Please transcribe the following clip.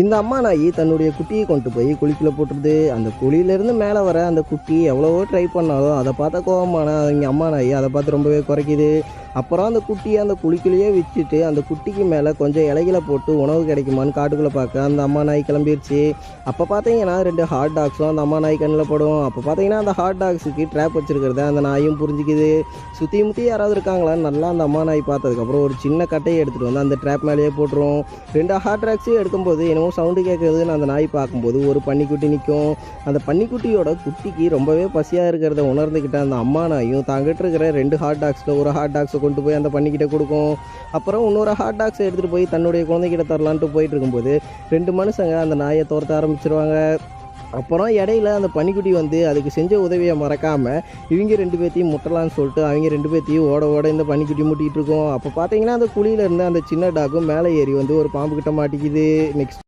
இந்த அம்மா நாய் தன்னுடைய குட்டியை கொண்டு போய் குழிக்குள்ள போட்டுருது. அந்த குழியிலேருந்து மேலே வர அந்த குட்டி எவ்வளவோ ட்ரை பண்ணாலும் அதை பார்த்தா கோவமான இங்கே அம்மா நாய் அதை பார்த்து ரொம்பவே குறைக்குது. அப்புறம் அந்த குட்டியை அந்த குழிக்குள்ளேயே வச்சுட்டு அந்த குட்டிக்கு மேலே கொஞ்சம் இலைகளை போட்டு உணவு கிடைக்குமான்னு காட்டுக்குள்ளே பார்க்க அந்த அம்மா நாய் கிளம்பிடுச்சு. அப்போ பார்த்தீங்கன்னா 2 ஹாட் டாக்ஸும் அந்த அம்மா நாய் கண்ணில் படும். அப்போ பார்த்தீங்கன்னா அந்த ஹாட் டாக்ஸுக்கு ட்ராப் வச்சுருக்கிறத அந்த நாயும் புரிஞ்சிக்குது. சுற்றி முற்றி யாராவது இருக்காங்களான்னு நல்லா அந்த அம்மா நாய் பார்த்ததுக்கப்புறம் ஒரு சின்ன கட்டையை எடுத்துகிட்டு வந்து அந்த ட்ராப் மேலேயே போட்டுரும். 2 ஹாட் டாக்ஸையும் எடுக்கும்போது என்னமோ சவுண்டு கேட்குறதுன்னு அந்த நாய் பார்க்கும்போது ஒரு பன்னிக்குட்டி நிற்கும். அந்த பன்னிக்குட்டியோட குட்டிக்கு ரொம்பவே பசியாக இருக்கிறத உணர்ந்துக்கிட்ட அந்த அம்மா நாயும் தாங்கிட்டு இருக்கிற 2 ஹாட் டாக்ஸில் ஒரு ஹாட் டாக்ஸை கொண்டு போய் அந்த பன்னிக்கிட்ட கொடுக்கும். அப்புறம் இன்னொரு ஹாட் டாக்ஸை எடுத்துகிட்டு போய் தன்னுடைய குழந்தைகிட்ட தரலான்ட்டு போயிட்டு இருக்கும்போது 2 மனுஷங்க அந்த நாயை துரத்த ஆரம்பிச்சிருவாங்க. அப்புறம் இடையில அந்த பன்னிக்குட்டி வந்து அதுக்கு செஞ்ச உதவியை மறக்காமல் இவங்க 2 பேர்த்தையும் முட்டலான்னு சொல்லிட்டு அவங்க 2 பேர்த்தையும் ஓட ஓட இந்த பன்னிக்குட்டி முட்டிகிட்டு இருக்கோம். அப்போ பார்த்தீங்கன்னா அந்த குழியிலேருந்து அந்த சின்ன டாக்கும் மேலே ஏறி வந்து ஒரு பாம்பு கிட்ட மாட்டிக்குது. நெக்ஸ்ட்